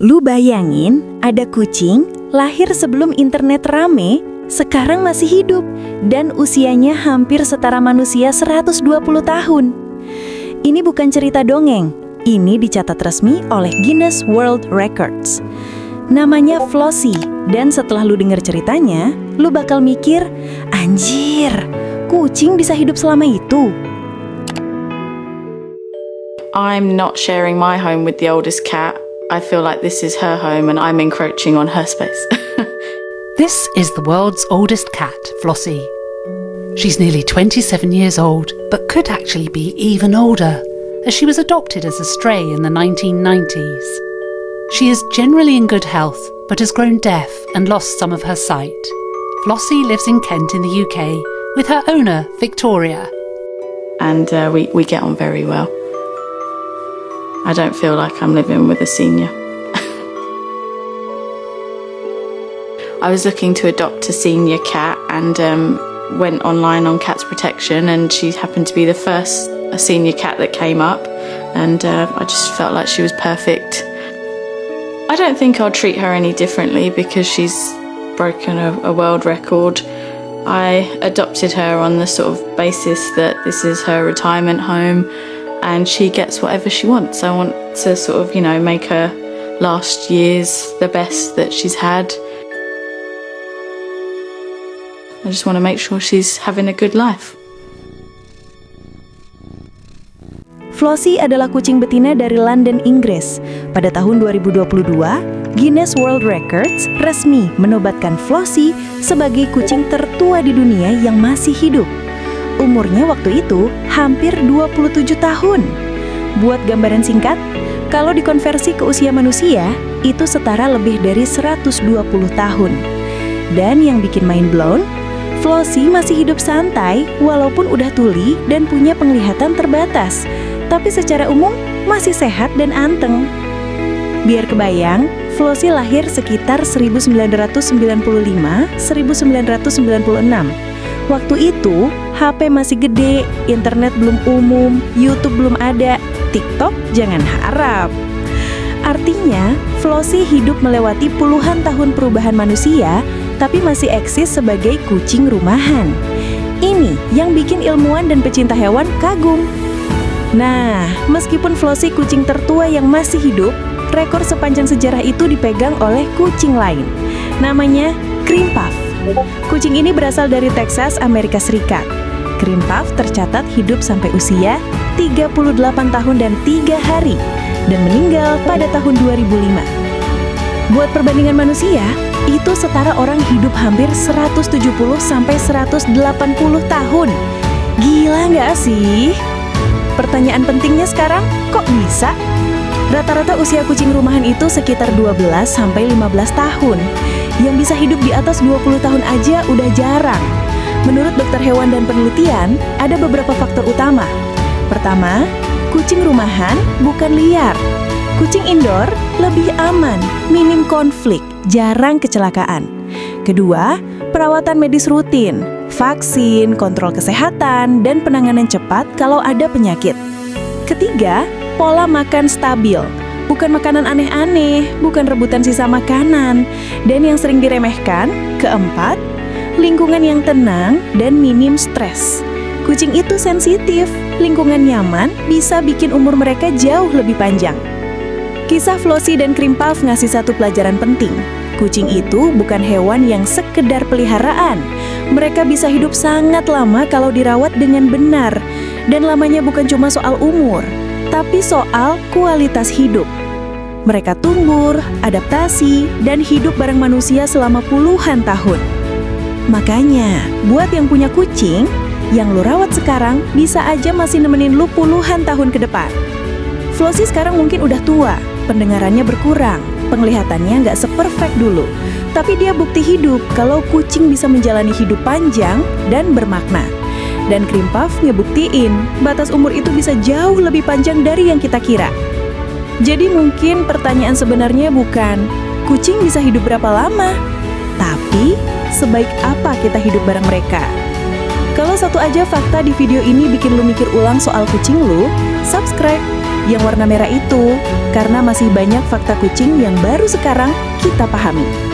Lu bayangin, ada kucing lahir sebelum internet rame, sekarang masih hidup, dan usianya hampir setara manusia 120 tahun. Ini bukan cerita dongeng, ini dicatat resmi oleh Guinness World Records. Namanya Flossie, dan setelah lu denger ceritanya, lu bakal mikir, anjir, kucing bisa hidup selama itu? I'm not sharing my home with the oldest cat. I feel like this is her home and I'm encroaching on her space. This is the world's oldest cat, Flossie. She's nearly 27 years old, but could actually be even older, as she was adopted as a stray in the 1990s. She is generally in good health, but has grown deaf and lost some of her sight. Flossie lives in Kent in the UK with her owner, Victoria. And we get on very well. I don't feel like I'm living with a senior. I was looking to adopt a senior cat and went online on Cats Protection, and she happened to be the first senior cat that came up, and I just felt like she was perfect. I don't think I'll treat her any differently because she's broken a world record. I adopted her on the sort of basis that this is her retirement home and she gets whatever she wants. I want to sort of, make her last years the best that she's had. I just want to make sure she's having a good life. Flossie adalah kucing betina dari London, Inggris. Pada tahun 2022, Guinness World Records resmi menobatkan Flossie sebagai kucing tertua di dunia yang masih hidup. Umurnya waktu itu hampir 27 tahun. Buat gambaran singkat, kalau dikonversi ke usia manusia, itu setara lebih dari 120 tahun. Dan yang bikin mind blown, Flossie masih hidup santai walaupun udah tuli dan punya penglihatan terbatas. Tapi secara umum masih sehat dan anteng. Biar kebayang, Flossie lahir sekitar 1995-1996. Waktu itu, HP masih gede, internet belum umum, YouTube belum ada, TikTok jangan harap. Artinya, Flossie hidup melewati puluhan tahun perubahan manusia, tapi masih eksis sebagai kucing rumahan. Ini yang bikin ilmuwan dan pecinta hewan kagum. Nah, meskipun Flossie kucing tertua yang masih hidup, rekor sepanjang sejarah itu dipegang oleh kucing lain. Namanya Cream Puff. Kucing ini berasal dari Texas, Amerika Serikat. Cream Puff tercatat hidup sampai usia 38 tahun dan 3 hari dan meninggal pada tahun 2005. Buat perbandingan manusia, itu setara orang hidup hampir 170 sampai 180 tahun. Gila nggak sih? Pertanyaan pentingnya sekarang, kok bisa? Rata-rata usia kucing rumahan itu sekitar 12 sampai 15 tahun. Yang bisa hidup di atas 20 tahun aja udah jarang. Menurut dokter hewan dan penelitian, ada beberapa faktor utama. Pertama, kucing rumahan bukan liar. Kucing indoor lebih aman, minim konflik, jarang kecelakaan. Kedua, perawatan medis rutin, vaksin, kontrol kesehatan, dan penanganan cepat kalau ada penyakit. Ketiga, pola makan stabil. Bukan makanan aneh-aneh, bukan rebutan sisa makanan, dan yang sering diremehkan. Keempat, lingkungan yang tenang dan minim stres. Kucing itu sensitif, lingkungan nyaman bisa bikin umur mereka jauh lebih panjang. Kisah Flossie dan Cream Puff ngasih satu pelajaran penting. Kucing itu bukan hewan yang sekedar peliharaan. Mereka bisa hidup sangat lama kalau dirawat dengan benar. Dan lamanya bukan cuma soal umur, tapi soal kualitas hidup. Mereka tumbuh, adaptasi, dan hidup bareng manusia selama puluhan tahun. Makanya, buat yang punya kucing, yang lu rawat sekarang bisa aja masih nemenin lu puluhan tahun ke depan. Flossie sekarang mungkin udah tua, pendengarannya berkurang, penglihatannya nggak seperfect dulu. Tapi dia bukti hidup kalau kucing bisa menjalani hidup panjang dan bermakna. Dan Cream Puff ngebuktiin batas umur itu bisa jauh lebih panjang dari yang kita kira. Jadi mungkin pertanyaan sebenarnya bukan kucing bisa hidup berapa lama, tapi sebaik apa kita hidup bareng mereka. Kalau satu aja fakta di video ini bikin lu mikir ulang soal kucing lu, subscribe. yang warna merah itu, karena masih banyak fakta kucing yang baru sekarang kita pahami.